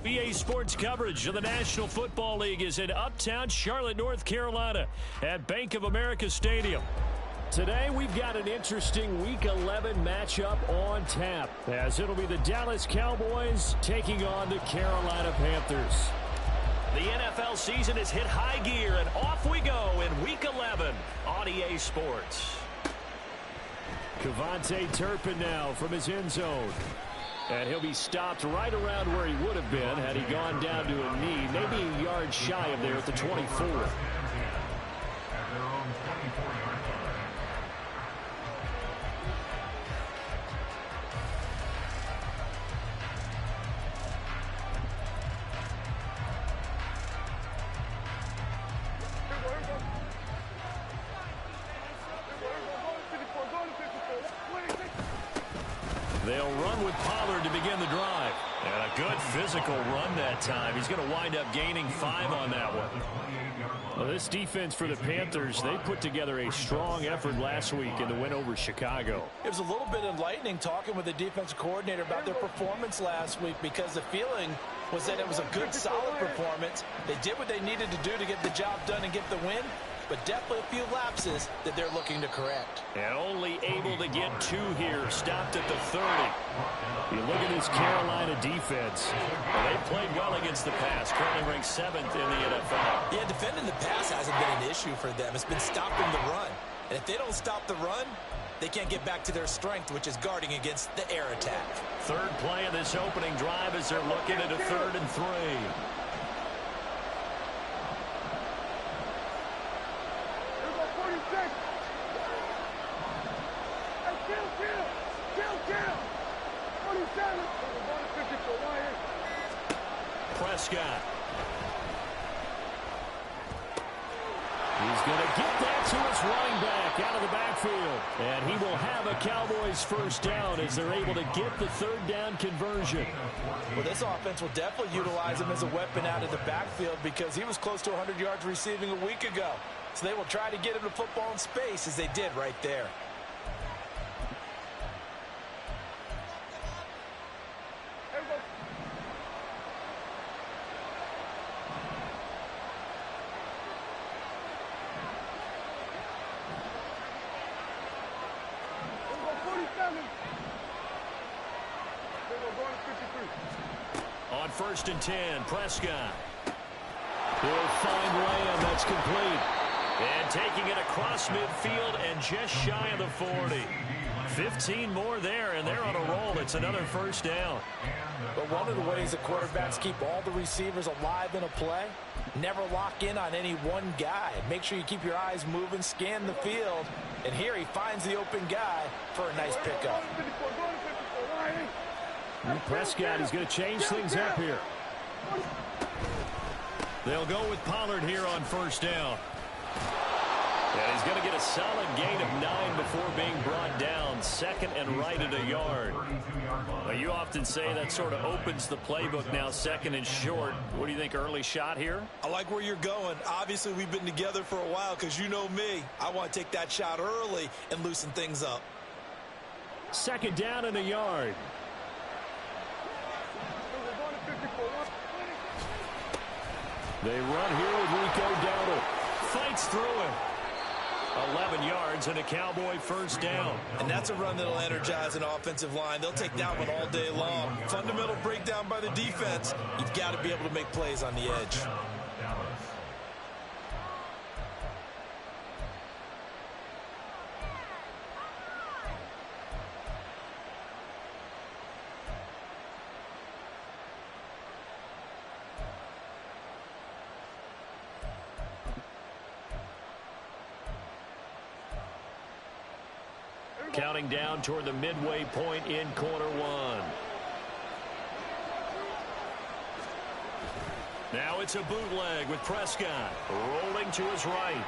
EA Sports coverage of the National Football League is in uptown Charlotte, North Carolina at Bank of America Stadium. Today we've got an interesting Week 11 matchup on tap, as it'll be the Dallas Cowboys taking on the Carolina Panthers. The NFL season has hit high gear, and off we go in Week 11 on EA Sports. Kevontae Turpin now from his end zone. And he'll be stopped right around where he would have been had he gone down to a knee, maybe a yard shy of there at the 24. They'll run with Pollard to begin the drive. And a good physical run that time. He's going to wind up gaining 5 on that one. Well, this defense for the Panthers, they put together a strong effort last week in the win over Chicago. It was a little bit enlightening talking with the defensive coordinator about their performance last week, because the feeling was that it was a good, solid performance. They did what they needed to do to get the job done and get the win, but definitely a few lapses that they're looking to correct. And only able to get 2 here, stopped at the 30. You look at this Carolina defense. They played well against the pass, currently ranked 7th in the NFL. Yeah, defending the pass hasn't been an issue for them. It's been stopping the run. And if they don't stop the run, they can't get back to their strength, which is guarding against the air attack. Third play of this opening drive as they're looking at a 3rd and 3. Prescott. He's going to get that to his running back out of the backfield. And he will have a Cowboys first down as they're able to get the 3rd down conversion. Well, this offense will definitely utilize him as a weapon out of the backfield, because he was close to 100 yards receiving a week ago. So they will try to get him to football in space, as they did right there. On 1st and 10, Prescott. He'll find Lamb. That's complete. And taking it across midfield and just shy of the 40. 15 more there, and they're on a roll. It's another first down. But one of the ways the quarterbacks keep all the receivers alive in a play, never lock in on any one guy. Make sure you keep your eyes moving, scan the field. And here he finds the open guy for a nice pickup. Prescott is going to change things up here. They'll go with Pollard here on 1st down. And he's going to get a solid gain of 9 before being brought down. 2nd and right at a yard. Well, you often say that sort of opens the playbook now, 2nd and short. What do you think, early shot here? I like where you're going. Obviously, we've been together for a while, because you know me. I want to take that shot early and loosen things up. 2nd down and a yard. They run here with Rico Dowdle. Fights through him. 11 yards and a Cowboy first down. And that's a run that'll energize an offensive line. They'll take that one all day long. Fundamental breakdown by the defense. You've got to be able to make plays on the edge. Counting down toward the midway point in quarter 1. Now it's a bootleg with Prescott rolling to his right.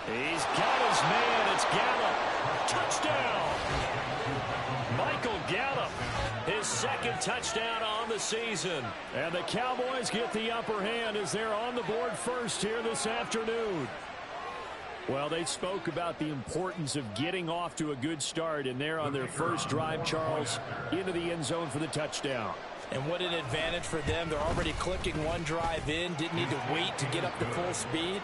He's got his man. It's Gallup. Touchdown. Michael Gallup, his 2nd touchdown on the season. And the Cowboys get the upper hand as they're on the board first here this afternoon. Well, they spoke about the importance of getting off to a good start, and they're on their first drive, Charles, into the end zone for the touchdown. And what an advantage for them. They're already clicking one drive in, didn't need to wait to get up to full speed.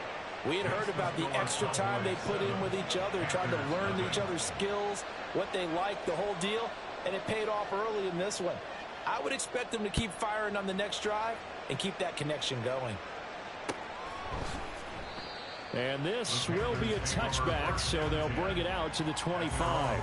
We had heard about the extra time they put in with each other, trying to learn each other's skills, what they like, the whole deal, and it paid off early in this one. I would expect them to keep firing on the next drive and keep that connection going. And this will be a touchback, so they'll bring it out to the 25.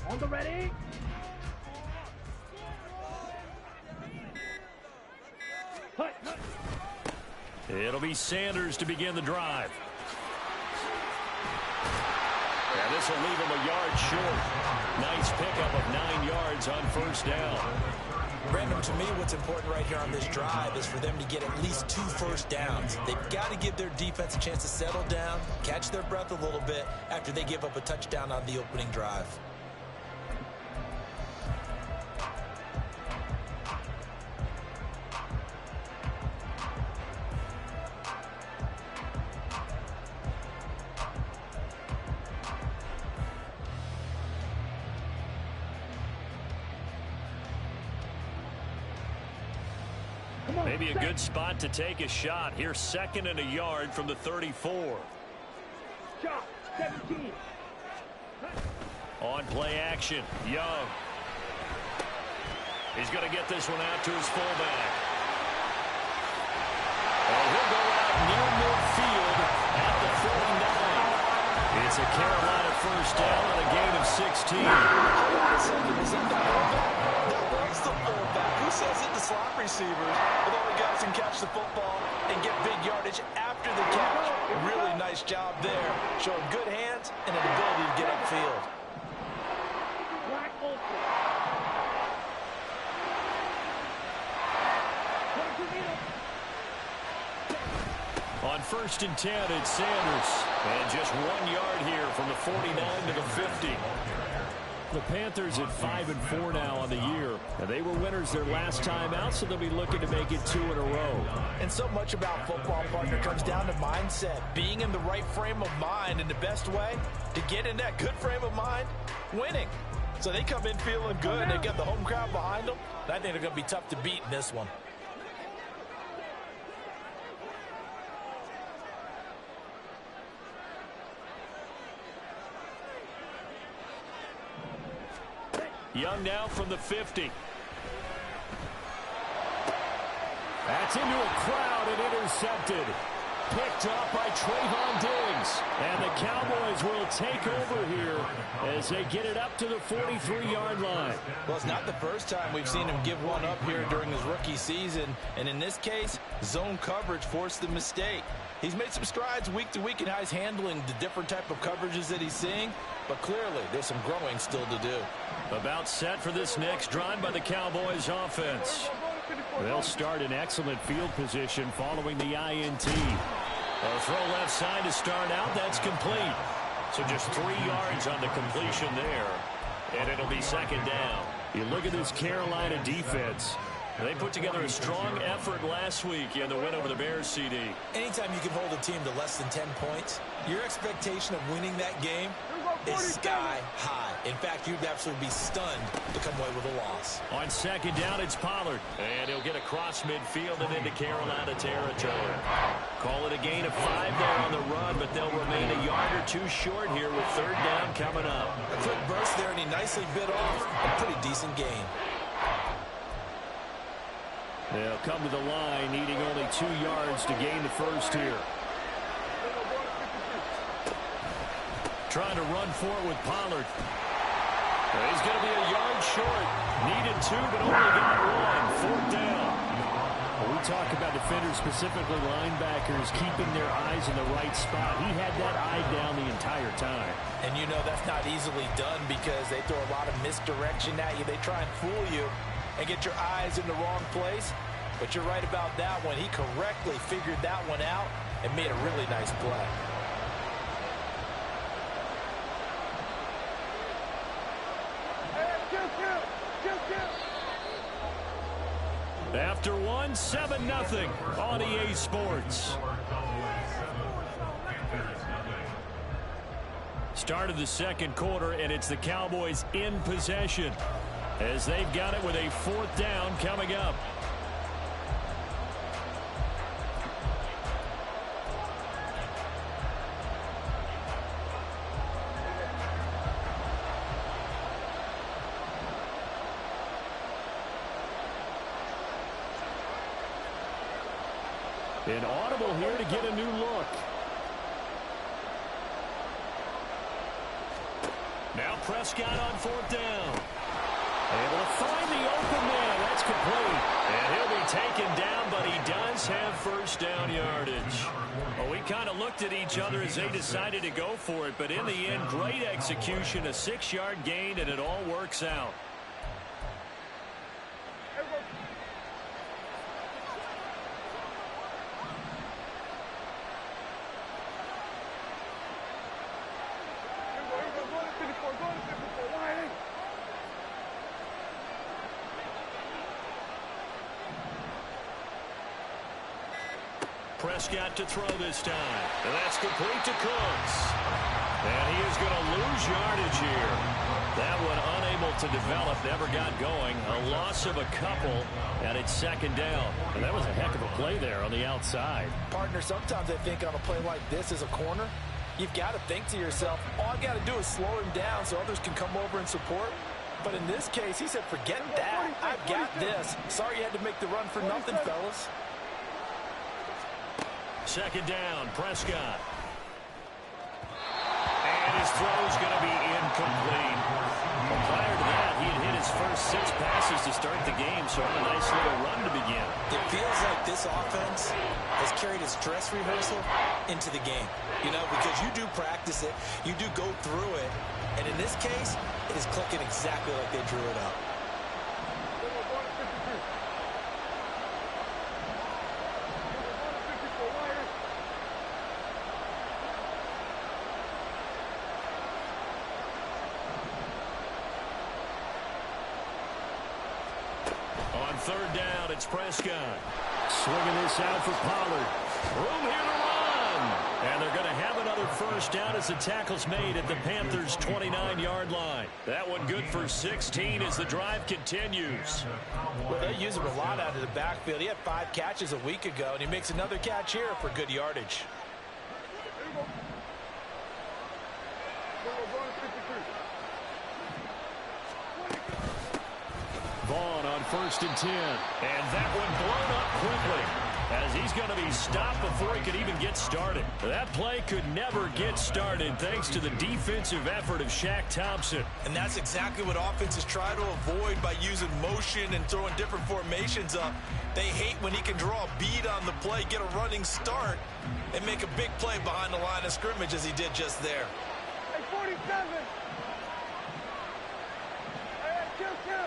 On the ready. It'll be Sanders to begin the drive. And this will leave him a yard short. Nice pickup of 9 yards on first down. Brandon, to me, what's important right here on this drive is for them to get at least 2 first downs. They've got to give their defense a chance to settle down, catch their breath a little bit after they give up a touchdown on the opening drive. Maybe a good spot to take a shot. Here's 2nd and a yard from the 34. Shot, 17. On play action, Young. He's going to get this one out to his fullback. And he'll go out near midfield at the 49. It's a Carolina first down and a gain of 16. Is that the fullback? That was the fullback. Who says it? The slot receivers. With all the guys can catch the football and get big yardage after the catch. Really nice job there. Showing good hands and an ability to get upfield. Black ultra. On 1st and 10, it's Sanders. And just 1 yard here from the 49 to the 50. The Panthers at 5-4 now on the year. And they were winners their last time out, so they'll be looking to make it 2 in a row. And so much about football, partner, comes down to mindset. Being in the right frame of mind, and the best way to get in that good frame of mind, winning. So they come in feeling good. They got the home crowd behind them. And I think they're going to be tough to beat in this one. Young now from the 50. That's into a crowd and intercepted. Picked off by Trayvon Diggs. And the Cowboys will take over here as they get it up to the 43-yard line. Well, it's not the first time we've seen him give one up here during his rookie season. And in this case, zone coverage forced the mistake. He's made some strides week to week in how he's handling the different type of coverages that he's seeing. But clearly, there's some growing still to do. About set for this next drive by the Cowboys offense. They'll start in excellent field position following the INT. A throw left side to start out. That's complete. So just 3 yards on the completion there. And it'll be 2nd down. You look at this Carolina defense. They put together a strong effort last week in the win over the Bears, CD. Anytime you can hold a team to less than 10 points, your expectation of winning that game is sky high. In fact, you'd absolutely be stunned to come away with a loss. On 2nd down, it's Pollard. And he'll get across midfield and into Carolina territory. Call it a gain of 5 there on the run, but they'll remain a yard or 2 short here with 3rd down coming up. A quick burst there, and he nicely bit off a pretty decent gain. They'll come to the line, needing only 2 yards to gain the first here. Trying to run for it with Pollard. He's going to be a yard short. Needed 2, but only got 1. 4th down. We talk about defenders, specifically linebackers, keeping their eyes in the right spot. He had that eye down the entire time. And you know that's not easily done because they throw a lot of misdirection at you. They try and fool you and get your eyes in the wrong place. But you're right about that one. He correctly figured that one out and made a really nice play. After one, 7-0 on EA Sports. Start of the second quarter, and it's the Cowboys in possession as they've got it with a 4th down coming up. An audible here to get a new look. Now Prescott on 4th down. Able to find the open man. That's complete. And he'll be taken down, but he does have 1st down yardage. Well, we kind of looked at each other as they decided to go for it, but in the end, great execution, a 6-yard gain, and it all works out. Prescott to throw this time. And that's complete to Cooks. And he is going to lose yardage here. That one unable to develop, never got going. A loss of a couple, and it's 2nd down. And that was a heck of a play there on the outside. Partner, sometimes I think on a play like this as a corner, you've got to think to yourself, all I got to do is slow him down so others can come over and support. But in this case, he said, forget that. I've got this. Sorry you had to make the run for nothing, fellas. 2nd down, Prescott. And his throw's going to be incomplete. Well, prior to that, he had hit his first 6 passes to start the game, so a nice little run to begin. It feels like this offense has carried its dress rehearsal into the game. You know, because you do practice it, you do go through it, and in this case, it is clicking exactly like they drew it up. On 3rd down, it's Prescott. Swinging this out for Pollard. Room here to run. And they're going to have another 1st down as the tackle's made at the Panthers' 29-yard line. That one good for 16 as the drive continues. Well, they use him a lot out of the backfield. He had 5 catches a week ago, and he makes another catch here for good yardage. Vaughn on 1st and 10. And that one blown up quickly as he's going to be stopped before he could even get started. That play could never get started thanks to the defensive effort of Shaq Thompson. And that's exactly what offenses try to avoid by using motion and throwing different formations up. They hate when he can draw a bead on the play, get a running start, and make a big play behind the line of scrimmage as he did just there. Hey, 47. Hey, kill.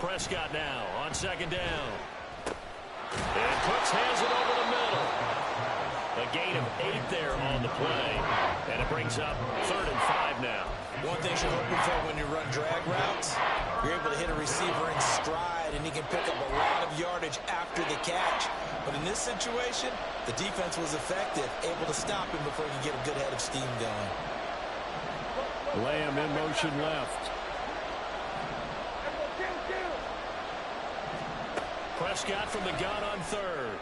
Prescott now on 2nd down. And Cooks has it over the middle. A gain of 8 there on the play. And it brings up 3rd and 5 now. One thing you're hoping for when you run drag routes, you're able to hit a receiver in stride, and he can pick up a lot of yardage after the catch. But in this situation, the defense was effective, able to stop him before he could get a good head of steam going. Lamb in motion left. Prescott from the gun on 3rd.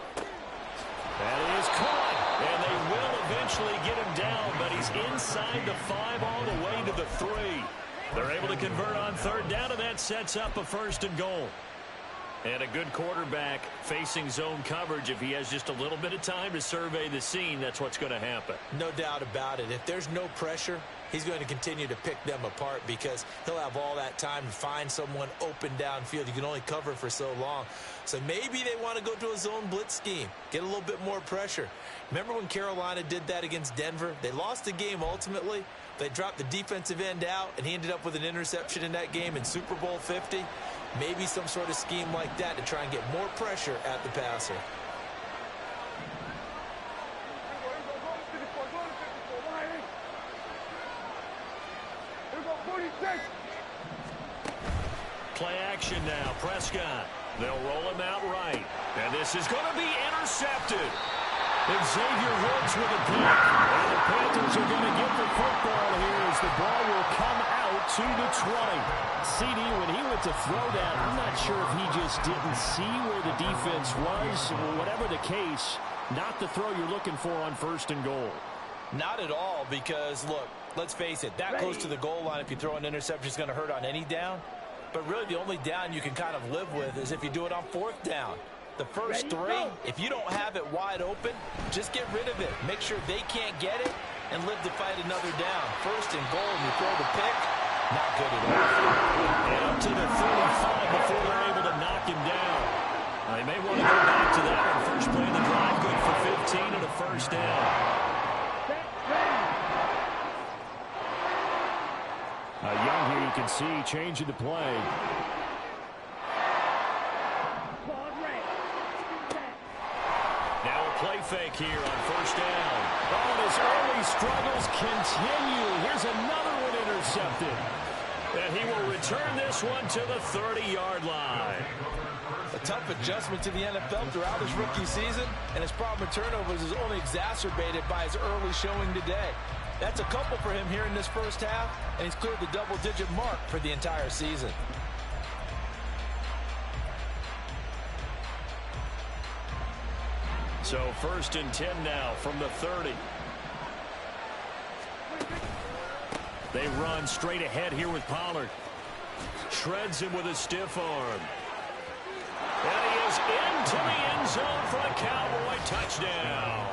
That is caught, and they will eventually get him down, but he's inside the 5 all the way to the 3. They're able to convert on 3rd down, and that sets up a 1st and goal. And a good quarterback facing zone coverage, if he has just a little bit of time to survey the scene, that's what's going to happen. No doubt about it. If there's no pressure, he's going to continue to pick them apart because he'll have all that time to find someone open downfield. You can only cover for so long. So maybe they want to go to a zone blitz scheme, get a little bit more pressure. Remember when Carolina did that against Denver? They lost the game ultimately. They dropped the defensive end out, and he ended up with an interception in that game in Super Bowl 50. Maybe some sort of scheme like that to try and get more pressure at the passer. Play action now. Prescott. They'll roll him out right. And this is going to be intercepted. Xavier Woods with a pick. And the Panthers are going to get the football here as the ball will come out to the 20. CD, when he went to throw that, I'm not sure if he just didn't see where the defense was. Whatever the case, not the throw you're looking for on 1st and goal. Not at all, because, look, let's face it, that close to the goal line, if you throw an interception, is going to hurt on any down. But really, the only down you can kind of live with is if you do it on 4th down. The first 3, if you don't have it wide open, just get rid of it. Make sure they can't get it and live to fight another down. 1st and goal, and you throw the pick, not good at all. And up to the 35 before they're able to knock him down. They may want to go back to that on first play of the drive. Good for 15 and a 1st down. Young here, you can see, changing the play. Now a play fake here on 1st down. Oh, and his early struggles continue. Here's another one intercepted. And he will return this one to the 30-yard line. A tough adjustment to the NFL throughout his rookie season, and his problem with turnovers is only exacerbated by his early showing today. That's a couple for him here in this first half, and he's cleared the double-digit mark for the entire season. So 1st and 10 now from the 30. They run straight ahead here with Pollard. Shreds him with a stiff arm. And he is into the end zone for a Cowboy touchdown.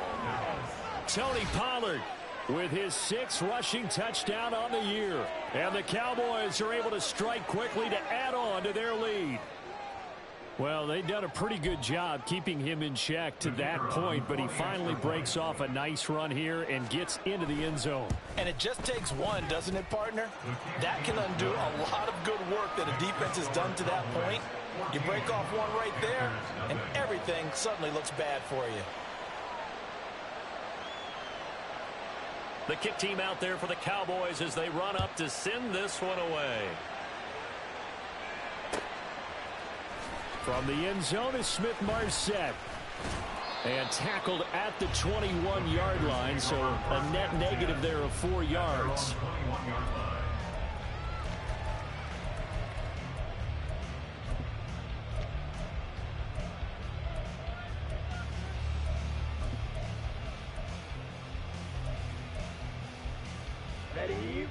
Tony Pollard with his 6th rushing touchdown on the year. And the Cowboys are able to strike quickly to add on to their lead. Well, they've done a pretty good job keeping him in check to that point, but he finally breaks off a nice run here and gets into the end zone. And it just takes one, doesn't it, partner? That can undo a lot of good work that a defense has done to that point. You break off one right there, and everything suddenly looks bad for you. The kick team out there for the Cowboys as they run up to send this one away. From the end zone is Smith-Marset. And tackled at the 21-yard line, so a net negative there of 4 yards.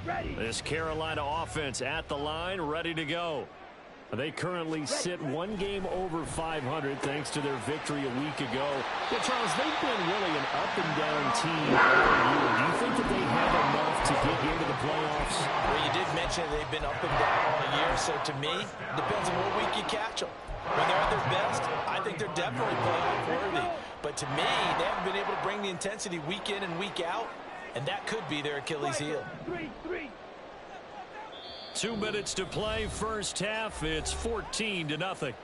Ready. This Carolina offense at the line, ready to go. They currently sit one game over 500 thanks to their victory a week ago. Yeah, Charles, they've been really an up-and-down team all year. Do you think that they have enough to get into the playoffs? Well, you did mention they've been up and down all year, so to me, depends on what week you catch them. When they're at their best, I think they're definitely playoff worthy. But to me, they haven't been able to bring the intensity week in and week out, and that could be their Achilles heel. 2 minutes to play, first half. It's 14-0.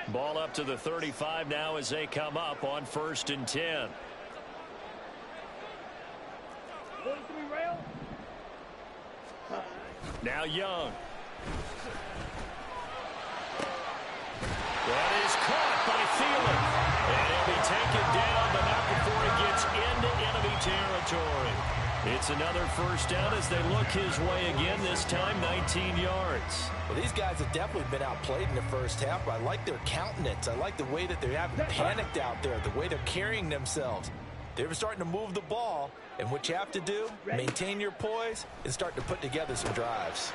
Ball up to the 35 now as they come up on 1st and 10. Now Young. That is caught by Thielen. And he'll be taken down, but not before he gets into enemy territory. It's another first down as they look his way again, this time 19 yards. Well, these guys have definitely been outplayed in the first half, but I like their countenance. I like the way that they haven't panicked out there, the way they're carrying themselves. They're starting to move the ball, and what you have to do, maintain your poise and start to put together some drives.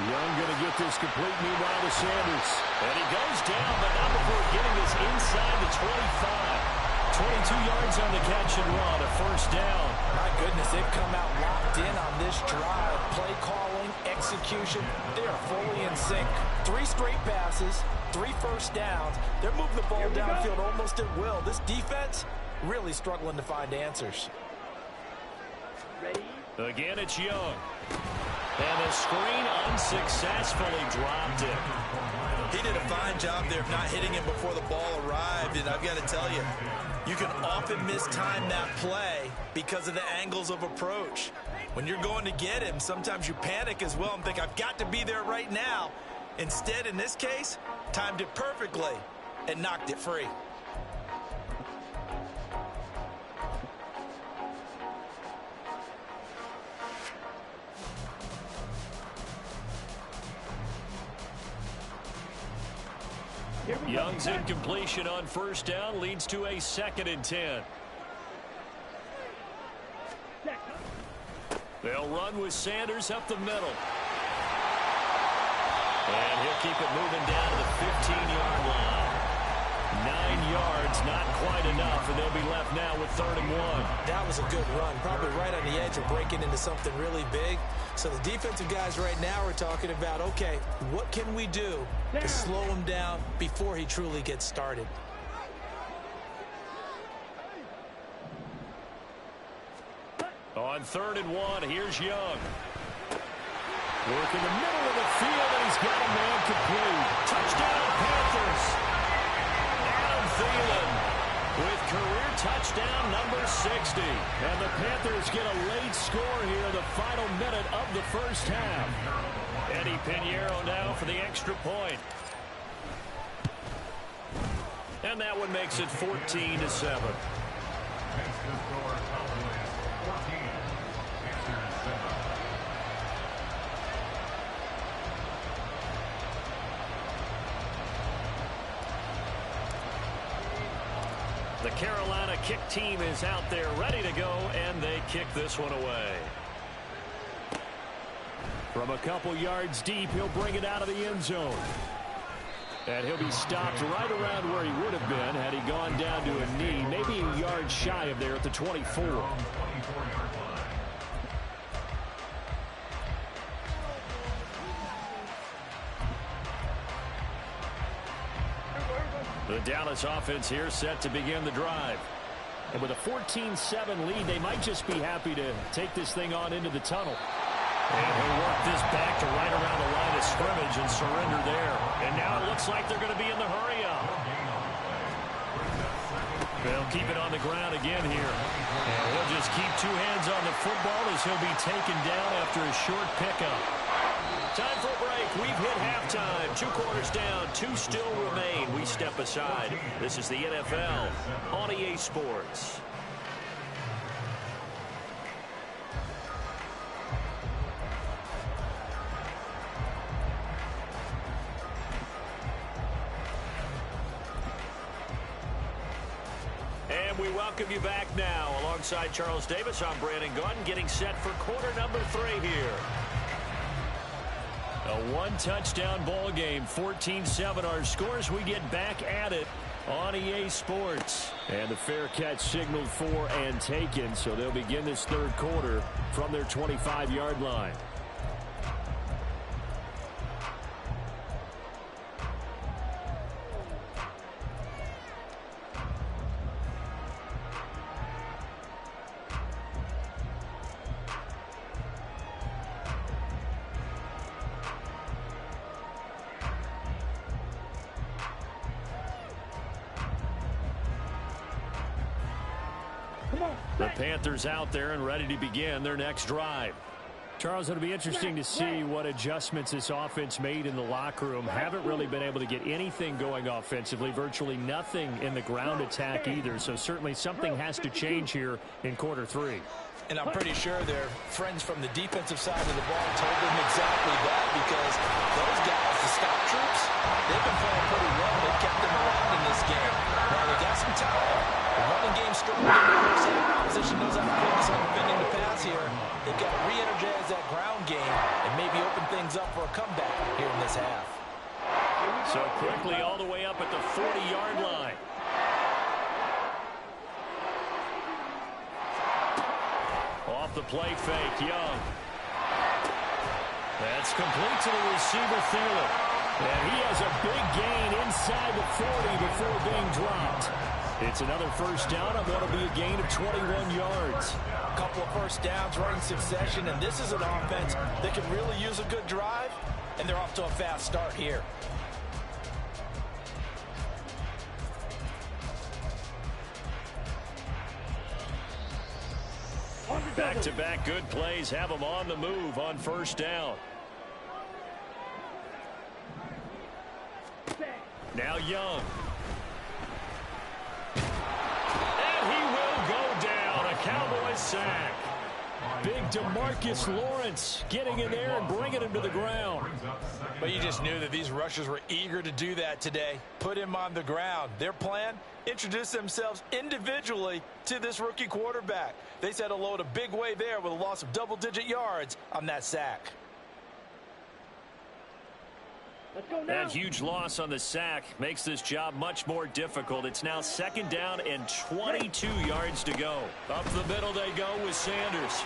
Young going to get this complete meanwhile to Sanders. And he goes down, but not before getting this inside the 25. 22 yards on the catch and run, a first down. My goodness, they've come out locked in on this drive. Play calling, execution, they are fully in sync. 3 straight passes, 3 first downs. They're moving the ball downfield almost at will. This defense really struggling to find answers. Again, it's Young. And the screen unsuccessfully dropped it. He did a fine job there of not hitting him before the ball arrived, and I've got to tell you, you can often mistime that play because of the angles of approach. When you're going to get him, sometimes you panic as well and think, I've got to be there right now. Instead, in this case, timed it perfectly and knocked it free. Young's incompletion on first down leads to a 2nd and 10. They'll run with Sanders up the middle. And he'll keep it moving down to the 15-yard line. 9 yards, not quite enough, and they'll be left now with 3rd and 1. That was a good run, probably right on the edge of breaking into something really big. So the defensive guys right now are talking about, okay, what can we do to slow him down before he truly gets started? On 3rd and 1, here's Young. Work in the middle of the field, and he's got a man complete. Touchdown, Panthers. Adam Thielen with career touchdown number 60. And the Panthers get a late score here in the final minute of the first half. Eddie Pinheiro now for the extra point. And that one makes it 14-7. The Carolina kick team is out there ready to go, and they kick this one away. From a couple yards deep, he'll bring it out of the end zone. And he'll be stopped right around where he would have been had he gone down to a knee, maybe a yard shy of there at the 24. The Dallas offense here set to begin the drive. And with a 14-7 lead, they might just be happy to take this thing on into the tunnel. And he'll work this back to right around the line of scrimmage and surrender there. And now it looks like they're going to be in the hurry-up. They'll keep it on the ground again here. And he'll just keep 2 hands on the football as he'll be taken down after a short pickup. Time for a break. We've hit halftime. 2 quarters down. 2 still remain. We step aside. This is the NFL on EA Sports. And we welcome you back now. Alongside Charles Davis, I'm Brandon Gunn, getting set for quarter number 3 here. A 1-touchdown ball game, 14-7 our scores. We get back at it on EA Sports. And the fair catch signaled for and taken, so they'll begin this 3rd quarter from their 25-yard line. The Panthers out there and ready to begin their next drive. Charles, it'll be interesting to see what adjustments this offense made in the locker room. Haven't really been able to get anything going offensively, virtually nothing in the ground attack either. So certainly something has to change here in quarter 3. And I'm pretty sure their friends from the defensive side of the ball told them exactly that, because those guys, the stop troops, they've been playing pretty well. They've kept them around in this game. Now, they got some time. The running game struggled in the first half. Opposition knows how to focus on defending the pass here. They've got to re-energize that ground game and maybe open things up for a comeback here in this half. So quickly all the way up at the 40-yard line. Off the play fake, Young. That's complete to the receiver, Thielen. And he has a big gain inside the 40 before being dropped. It's another first down. I'm going to be a gain of 21 yards. A couple of first downs right in succession, and this is an offense that can really use a good drive, and they're off to a fast start here. Back-to-back good plays have them on the move on first down. Now Young. And he will go down. A Cowboys sack. Big DeMarcus Lawrence getting in there and bringing him to the ground. But you just knew that these rushers were eager to do that today. Put him on the ground. Their plan, introduce themselves individually to this rookie quarterback. They set a load a big way there with a loss of double-digit yards on that sack. That huge loss on the sack makes this job much more difficult. It's now second down and 22 yards to go. Up the middle they go with Sanders.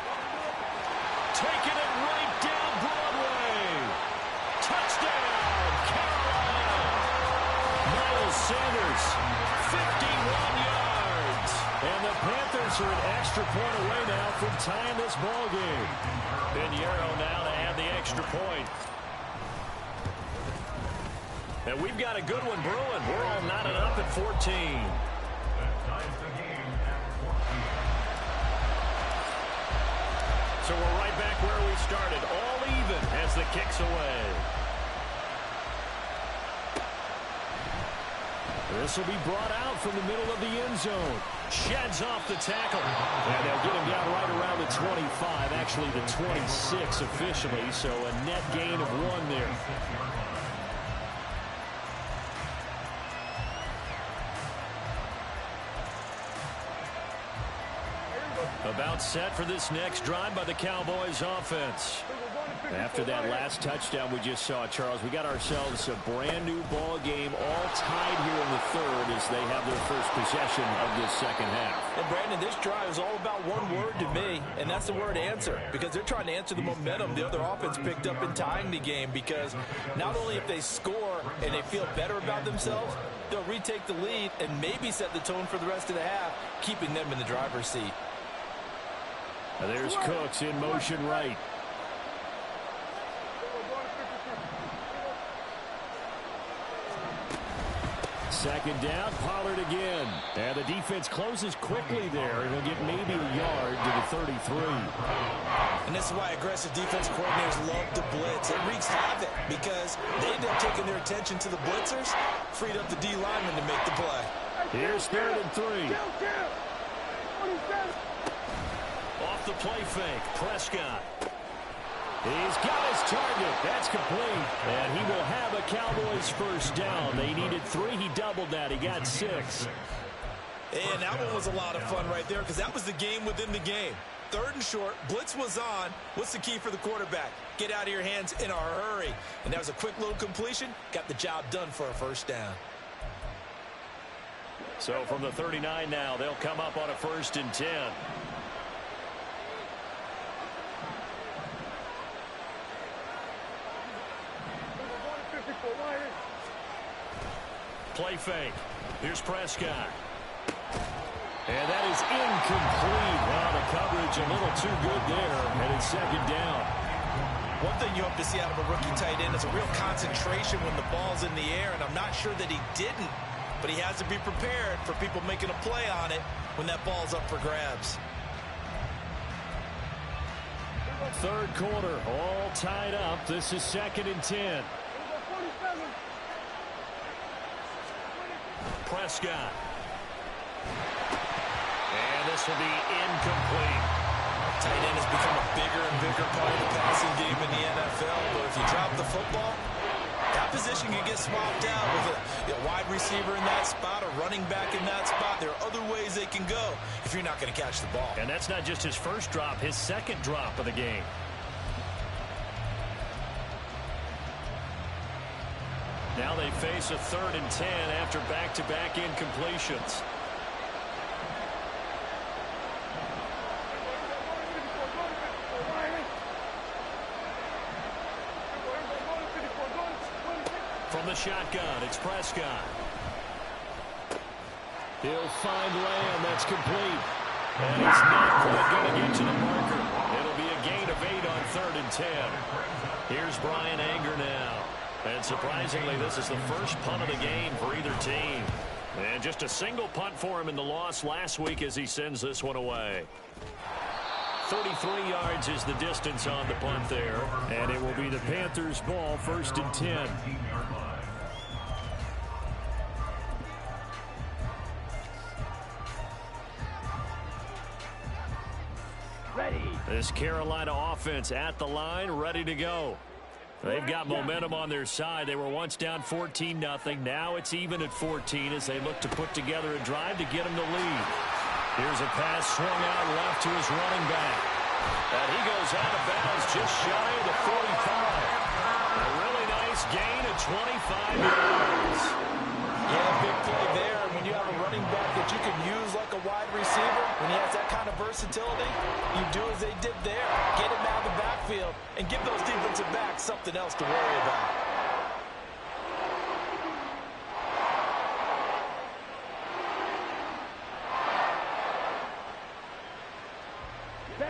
Taking it right down Broadway. Touchdown, Carolina. Miles Sanders, 51 yards. And the Panthers are an extra point away now from tying this ball game. Pinheiro now to add the extra point. And we've got a good one brewing. We're all knotted up at 14. So we're right back where we started, all even as the kick's away. This will be brought out from the middle of the end zone. Sheds off the tackle. And they'll get him down right around the 25, actually the 26 officially, so a net gain of 1 there. About set for this next drive by the Cowboys offense. After that last touchdown we just saw, Charles, we got ourselves a brand new ball game, all tied here in the third as they have their first possession of this second half. And Brandon, this drive is all about one word to me, and that's the word answer, because they're trying to answer the momentum the other offense picked up in tying the game, because not only if they score and they feel better about themselves, they'll retake the lead and maybe set the tone for the rest of the half, keeping them in the driver's seat. Now there's Cooks in motion right. Second down, Pollard again. And the defense closes quickly there. It'll get maybe a yard to the 33. And this is why aggressive defense coordinators love to blitz. It wreaks havoc because they end up taking their attention to the blitzers, freed up the D lineman to make the play. Here's 3rd and 3. Off the play fake, Prescott. He's got his target. That's complete. And he will have a Cowboys first down. They needed 3. He doubled that. He got 6. And that one was a lot of fun right there because that was the game within the game. 3rd and short. Blitz was on. What's the key for the quarterback? Get out of your hands in a hurry. And that was a quick little completion. Got the job done for a first down. So from the 39 now, they'll come up on a 1st and 10. Play fake. Here's Prescott. And that is incomplete. Well, the coverage a little too good there, and it's 2nd down. One thing you hope to see out of a rookie tight end is a real concentration when the ball's in the air, and I'm not sure that he didn't, but he has to be prepared for people making a play on it when that ball's up for grabs. 3rd quarter, all tied up. This is 2nd and 10. Prescott. And this will be incomplete. Tight end has become a bigger and bigger part of the passing game in the NFL, but if you drop the football, that position can get swapped out with a wide receiver in that spot, a running back in that spot. There are other ways they can go if you're not going to catch the ball. And that's not just his first drop, his second drop of the game. Now they face a 3rd and 10 after back-to-back incompletions. From the shotgun, it's Prescott. He'll find Lamb. That's complete. And he's not quite going to get to the marker. It'll be a gain of 8 on 3rd and 10. Here's Brian Anger now. And surprisingly, this is the first punt of the game for either team. And just a single punt for him in the loss last week as he sends this one away. 33 yards is the distance on the punt there. And it will be the Panthers' ball, 1st and 10. Ready. This Carolina offense at the line, ready to go. They've got momentum on their side. They were once down 14-0. Now it's even at 14 as they look to put together a drive to get them the lead. Here's a pass swung out left to his running back. And he goes out of bounds just shy of the 45. A really nice gain of 25 yards. Yeah, big play there. And when you have a running back that you can use like a wide receiver, when he has that kind of versatility, you do as they did there. Get him out of the backfield and give those defensive backs something else to worry about.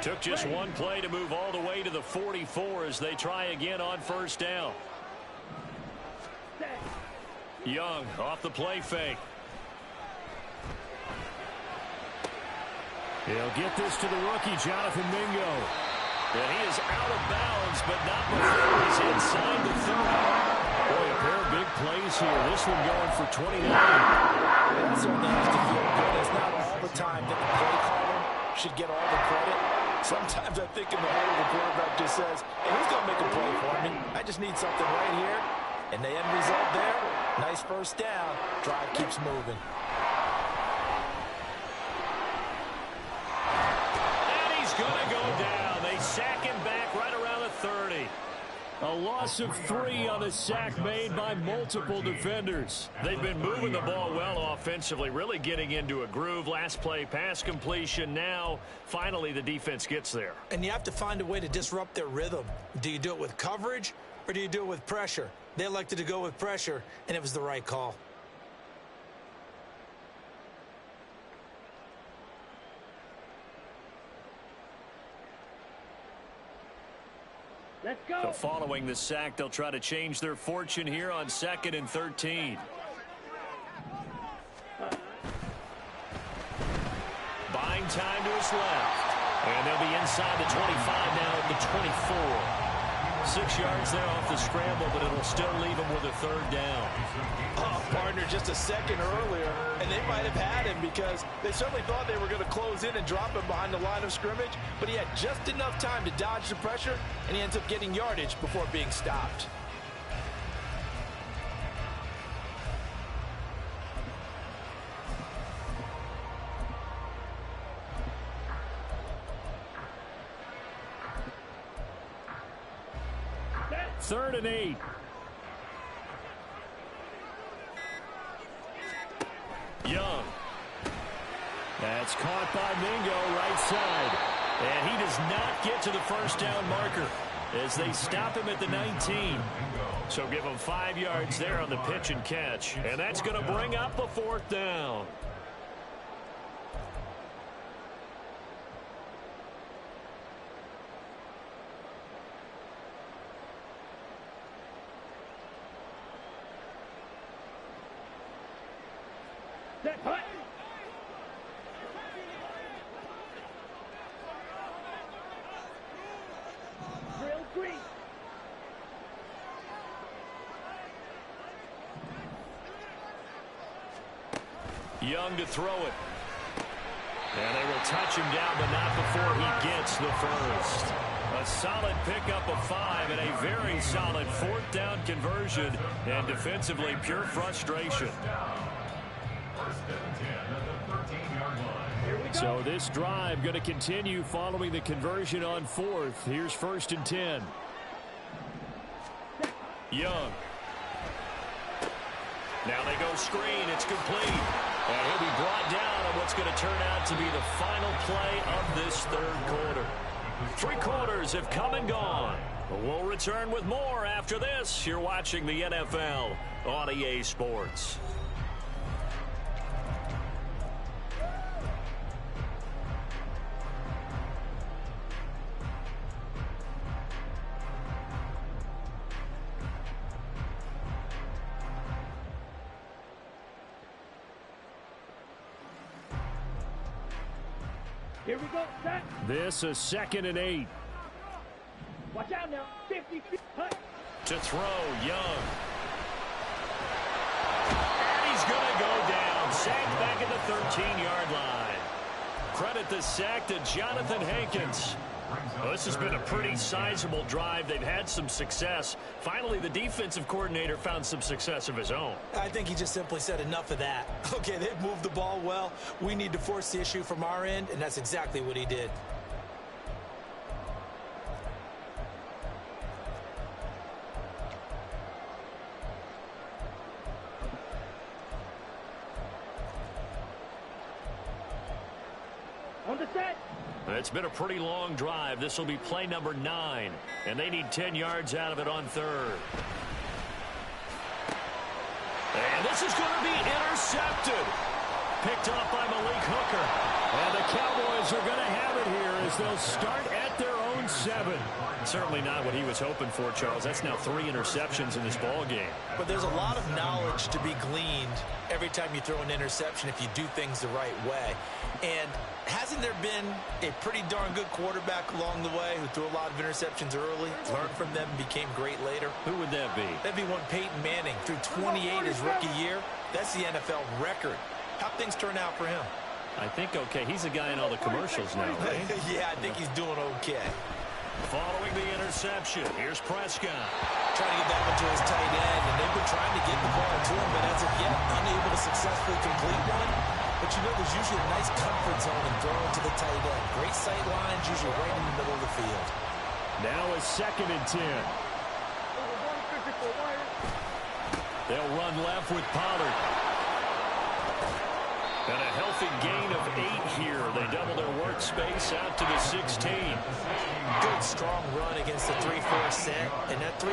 Took just one play to move all the way to the 44 as they try again on 1st down. Young off the play fake. He'll get this to the rookie, Jonathan Mingo. And he is out of bounds, but not before he's inside the 30. Boy, a pair of big plays here. This one going for 29. That certainly has to feel good. It's not all the time that the play caller should get all the credit. Sometimes I think in the head of the quarterback just says, hey, who's going to make a play for me? I just need something right here. And the end result there, nice 1st down. Drive keeps moving. And he's going to go down. They sack him back right around the 30. A loss of 3 on the sack made by multiple defenders. They've been moving the ball well offensively, really getting into a groove. Last play, pass completion. Now, finally, the defense gets there. And you have to find a way to disrupt their rhythm. Do you do it with coverage or do you do it with pressure? They elected to go with pressure, and it was the right call. Let's go. So following the sack, they'll try to change their fortune here on 2nd and 13. Buying time to his left. And they'll be inside the 25 now at the 24. 6 yards there off the scramble, but it'll still leave him with a 3rd down. Oh, partner, just a second earlier, and they might have had him because they certainly thought they were going to close in and drop him behind the line of scrimmage, but he had just enough time to dodge the pressure, and he ends up getting yardage before being stopped. Third and 8. Young. That's caught by Mingo right side. And he does not get to the 1st down marker as they stop him at the 19. So give him 5 yards there on the pitch and catch. And that's going to bring up a 4th down. Set, hut. Drill green. Young to throw it. And they will touch him down, but not before he gets the first. A solid pickup of 5 and a very solid 4th down conversion. And defensively, pure frustration. So this drive going to continue following the conversion on 4th. Here's 1st and 10. Young. Now they go screen. It's complete. And he'll be brought down on what's going to turn out to be the final play of this 3rd quarter. 3 quarters have come and gone. We'll return with more after this. You're watching the NFL on EA Sports. Here we go, set. This is 2nd and 8. Watch out now. 50 feet. Hut. To throw, Young. And he's going to go down. Sacked back at the 13-yard line. Credit the sack to Jonathan Hankins. Well, this has been a pretty sizable drive. They've had some success. Finally, the defensive coordinator found some success of his own. I think he just simply said enough of that. Okay, they've moved the ball well. We need to force the issue from our end, and that's exactly what he did. On the set. It's been a pretty long drive. This will be play number 9, and they need 10 yards out of it on 3rd. And this is going to be intercepted. Picked off by Malik Hooker. And the Cowboys are going to have it here as they'll start at their own 7. Certainly not what he was hoping for, Charles. That's now 3 interceptions in this ball game. But there's a lot of knowledge to be gleaned every time you throw an interception if you do things the right way. And hasn't there been a pretty darn good quarterback along the way who threw a lot of interceptions early, learned from them, and became great later? Who would that be? That'd be one Peyton Manning. Threw 28 his rookie year. That's the NFL record. How'd things turn out for him? I think okay. He's a guy in all the commercials now, right? Yeah, I think he's doing okay. Following the interception, here's Prescott. Trying to get that one to his tight end, and they've been trying to get the ball to him, but as of yet, unable to successfully complete one. But you know there's usually a nice comfort zone in throwing to the tight end. Great sight lines, usually right in the middle of the field. Now is 2nd and 10. They'll run left with Pollard. And a healthy gain of 8 here. They double their workspace out to the 16. Good, strong run against the 3-4 set. And that 3-4,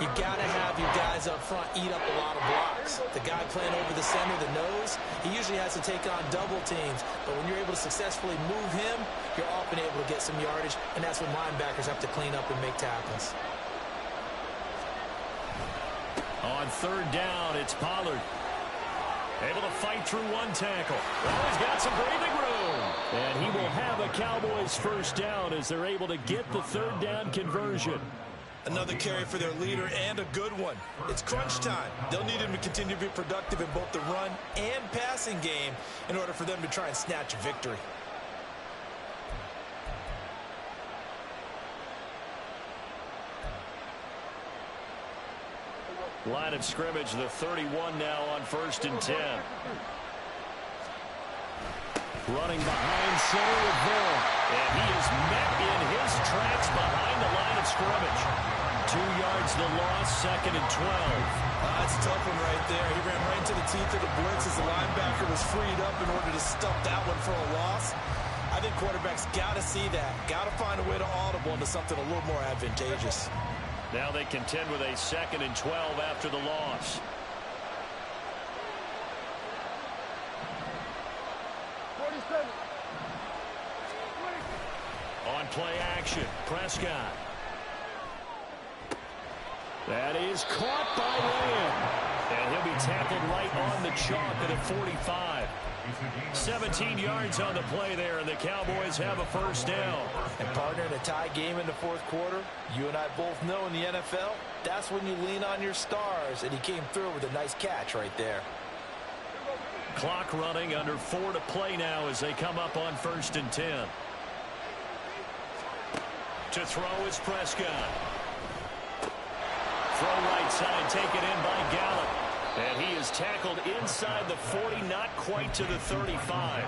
you got to have your guys up front eat up a lot of blocks. The guy playing over the center, the nose, he usually has to take on double teams. But when you're able to successfully move him, you're often able to get some yardage. And that's when linebackers have to clean up and make tackles. On 3rd down, it's Pollard. Able to fight through one tackle. Well, he's got some breathing room. And he will have a Cowboys 1st down as they're able to get the 3rd down conversion. Another carry for their leader and a good one. It's crunch time. They'll need him to continue to be productive in both the run and passing game in order for them to try and snatch a victory. Line of scrimmage, the 31 now on 1st and 10. Running behind center with Vaughn. And he is met in his tracks behind the line of scrimmage. 2 yards the loss, 2nd and 12. That's a tough one right there. He ran right into the teeth of the blitz as the linebacker was freed up in order to stuff that one for a loss. I think quarterbacks got to see that. Got to find a way to audible into something a little more advantageous. Now they contend with a 2nd and 12 after the loss. 47. On play action, Prescott. That is caught by Lamb. And he'll be tackled right on the chalk at a 45. 17 yards on the play there, and the Cowboys have a 1st down. And partner, in a tie game in the 4th quarter, you and I both know in the NFL, that's when you lean on your stars, and he came through with a nice catch right there. Clock running, under 4 to play now as they come up on 1st and 10. To throw is Prescott. Throw right side, taken in by Gallup. And he is tackled inside the 40, not quite to the 35.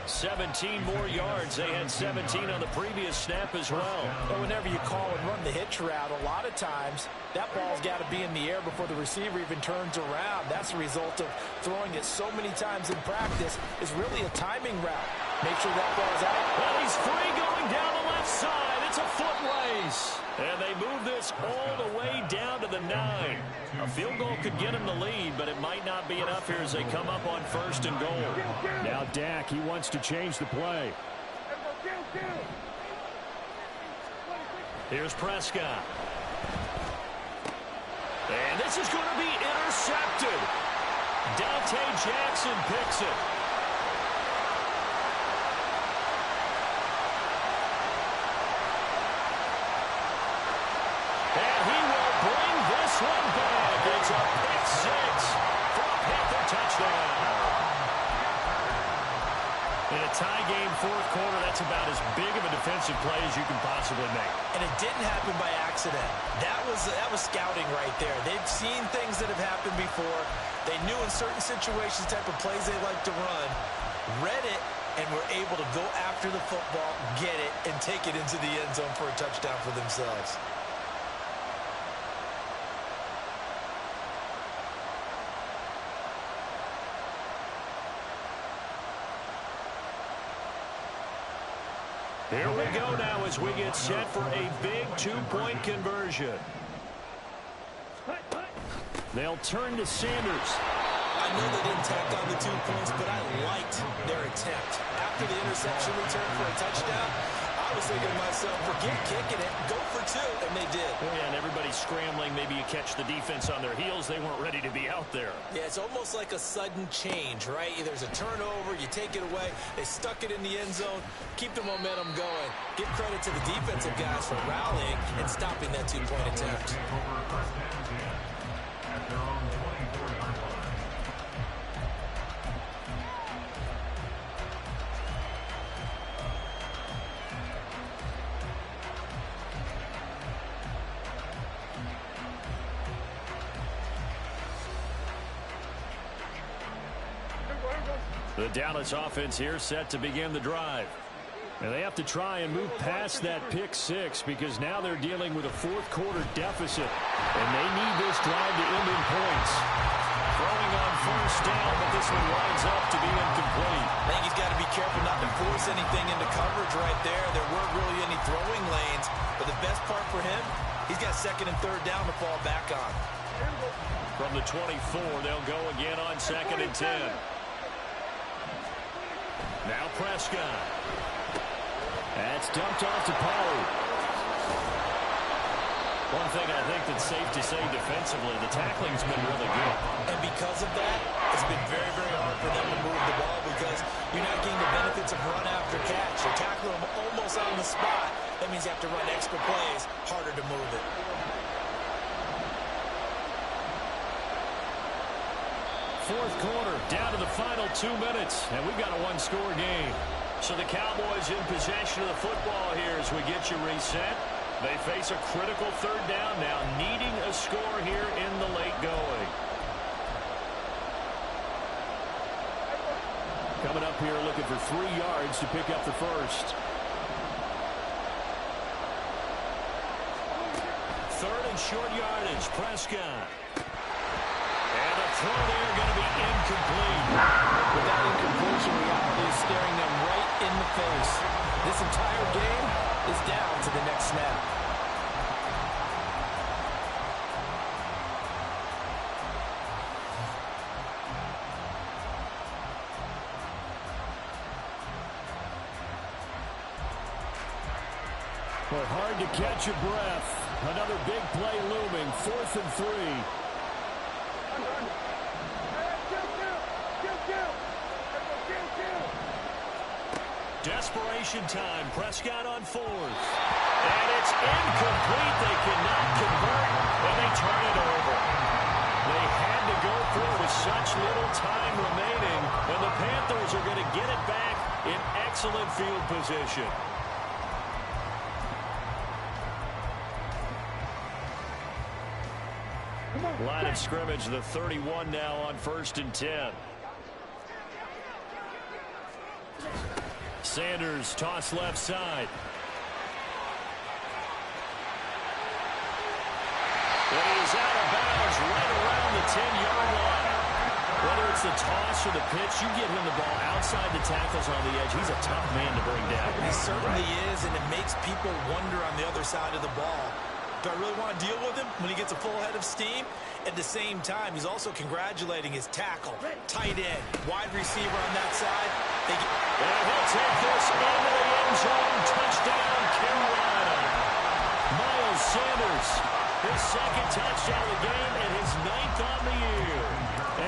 17 more yards. They had 17 on the previous snap as well. But whenever you call and run the hitch route, a lot of times that ball's got to be in the air before the receiver even turns around. That's a result of throwing it so many times in practice. Is really a timing route. Make sure that ball's out. Well, he's free going down the left side. It's a foot race. And they move this all the way down to the 9. A field goal could get him the lead, but it might not be enough here as they come up on 1st and goal. Now Dak, he wants to change the play. Here's Prescott. And this is going to be intercepted. Dante Jackson picks it. This one back. It's a pick 6 for a Panther touchdown. In a tie game, 4th quarter, that's about as big of a defensive play as you can possibly make. And it didn't happen by accident. That was scouting right there. They've seen things that have happened before. They knew in certain situations type of plays they like to run, read it, and were able to go after the football, get it, and take it into the end zone for a touchdown for themselves. Here we go now as we get set for a big 2-point conversion. They'll turn to Sanders. I know they didn't tack on the 2 points, but I liked their attempt. After the interception return for a touchdown, I was thinking to myself, forget kicking it, go for 2, and they did. Yeah, and everybody's scrambling. Maybe you catch the defense on their heels. They weren't ready to be out there. Yeah, it's almost like a sudden change, right? There's a turnover, you take it away, they stuck it in the end zone, keep the momentum going. Give credit to the defensive guys for rallying and stopping that 2-point attempt. The Dallas offense here set to begin the drive. And they have to try and move past that pick 6 because now they're dealing with a 4th quarter deficit. And they need this drive to end in points. Throwing on 1st down, but this one winds up to be incomplete. I think he's got to be careful not to force anything into coverage right there. There weren't really any throwing lanes. But the best part for him, he's got 2nd and 3rd down to fall back on. From the 24, they'll go again on 2nd and 10. Now Prescott. That's dumped off to Pollard. One thing I think that's safe to say defensively, the tackling's been really good. And because of that, it's been very, very hard for them to move the ball because you're not getting the benefits of run after catch. You're tackling them almost on the spot. That means you have to run extra plays, harder to move it. Fourth quarter, down to the final 2 minutes, and we've got a 1-score game. So the Cowboys in possession of the football here as we get you reset. They face a critical 3rd down now, needing a score here in the late going. Coming up here looking for 3 yards to pick up the first. 3rd and short yardage, Prescott. And a throw there going to be incomplete. With that incompletion, reality is staring them right in the face. This entire game is down to the next snap. Well, hard to catch your breath. Another big play looming. 4th and 3. Desperation time. Prescott on 4th. And it's incomplete. They cannot convert, and they turn it over. They had to go for it with such little time remaining, and the Panthers are going to get it back in excellent field position. Line of scrimmage, the 31 now on 1st and 10. Sanders toss left side. But he is out of bounds right around the 10-yard line. Whether it's the toss or the pitch, you get him the ball outside the tackles on the edge. He's a tough man to bring down. He certainly is, and it makes people wonder on the other side of the ball. Do I really want to deal with him when he gets a full head of steam? At the same time, he's also congratulating his tackle, tight end, wide receiver on that side. And he'll take this into the end zone. Touchdown, Carolina. Miles Sanders, his second touchdown of the game and his 9th on the year.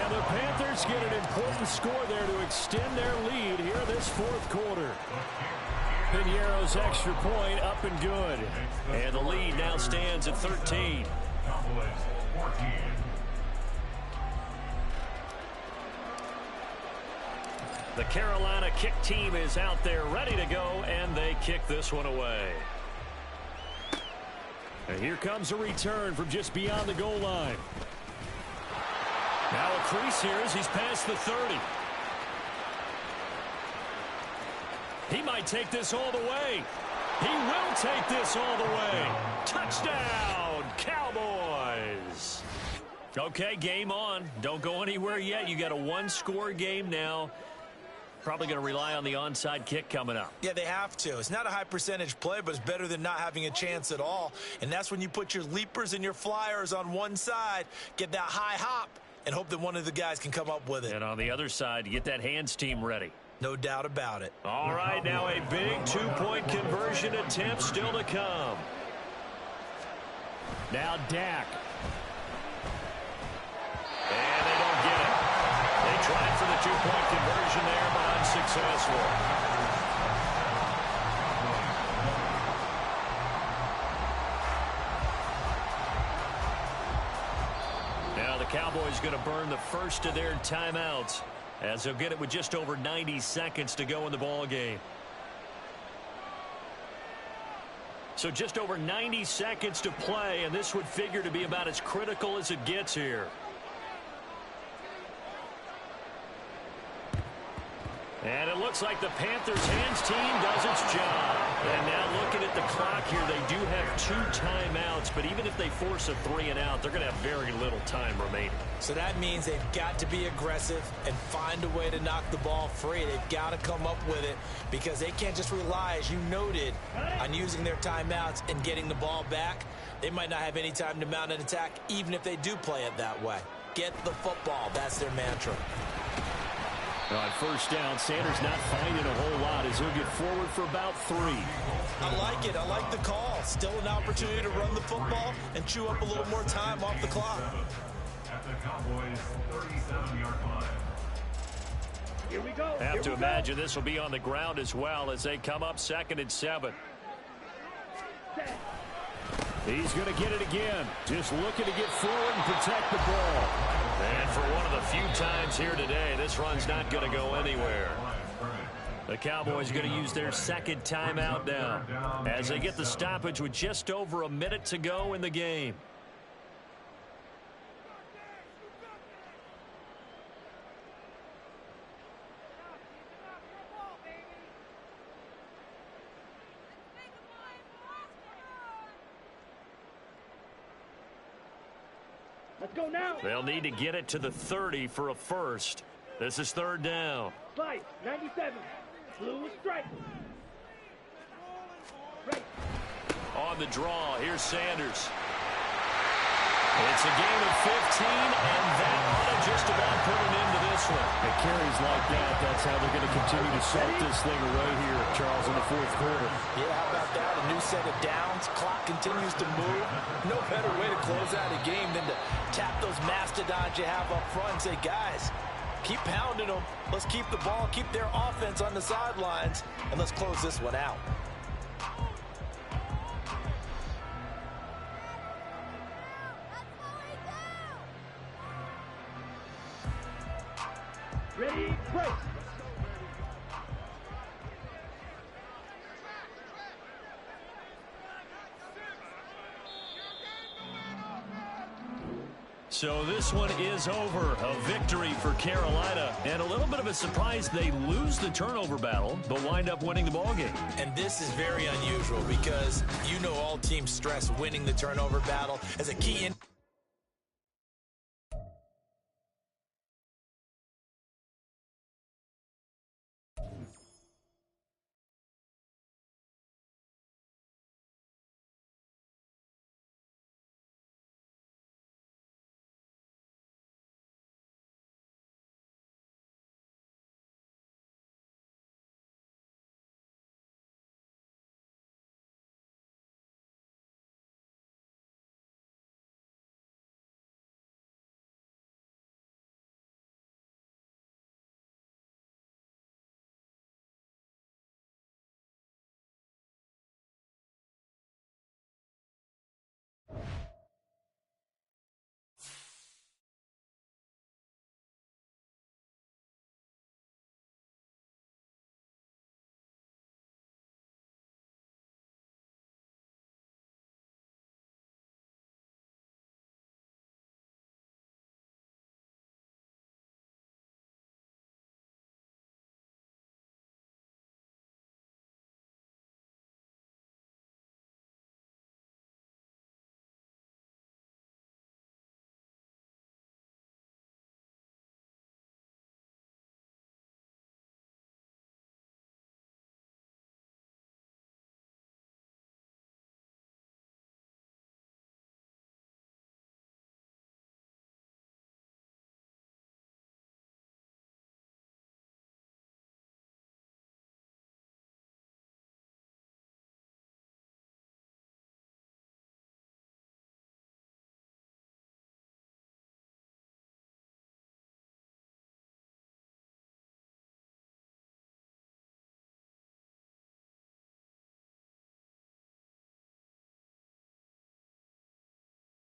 And the Panthers get an important score there to extend their lead here this 4th quarter. Piñeiro's extra point up and good. And the lead now stands at 13. The Carolina kick team is out there ready to go, and they kick this one away. And here comes a return from just beyond the goal line. Now a crease here as he's past the 30. He might take this all the way. He will take this all the way. Touchdown, Cowboys. Okay, game on. Don't go anywhere yet. You got a one-score game now. Probably going to rely on the onside kick coming up. Yeah, they have to. It's not a high percentage play, but it's better than not having a chance at all. And that's when you put your leapers and your flyers on one side, get that high hop, and hope that one of the guys can come up with it. And on the other side, you get that hands team ready. No doubt about it. All right, now a big two-point conversion attempt still to come. Now Dak. And they don't get it. They tried for the two-point conversion there, but unsuccessful. Now the Cowboys going to burn the first of their timeouts, as they'll get it with just over 90 seconds to go in the ball game. So just over 90 seconds to play, and this would figure to be about as critical as it gets here. And it looks like the Panthers hands team does its job. And now looking at the clock here, they do have 2 timeouts, but even if they force a 3-and-out, they're going to have very little time remaining. So that means they've got to be aggressive and find a way to knock the ball free. They've got to come up with it because they can't just rely, as you noted, on using their timeouts and getting the ball back. They might not have any time to mount an attack, even if they do play it that way. Get the football. That's their mantra. On first down, Sanders not finding a whole lot as he'll get forward for about 3. I like it. I like the call. Still an opportunity to run the football and chew up a little more time off the clock. At the Cowboys' 37-yard line. Here we go. Have to imagine this will be on the ground as well as they come up 2nd and 7. He's going to get it again. Just looking to get forward and protect the ball. And for one of the few times here today, this run's not going to go anywhere. The Cowboys are going to use their 2nd timeout now as they get the stoppage with just over a minute to go in the game. Let's go now. They'll need to get it to the 30 for a first. This is 3rd down. Slide, 97. Blue strike. Right. On the draw, here's Sanders. It's a gain of 15, and that ought to just about put an end to this one. It carries like that. That's how they're going to continue to salt this thing away here, Charles, in the 4th quarter. Yeah, how about that? A new set of downs. Clock continues to move. No better way to close out a game than to tap those mastodons you have up front and say, guys, keep pounding them. Let's keep the ball, keep their offense on the sidelines, and let's close this one out. break. So this one is over. A victory for Carolina. And a little bit of a surprise, they lose the turnover battle, but wind up winning the ballgame. And this is very unusual because you know all teams stress winning the turnover battle as a key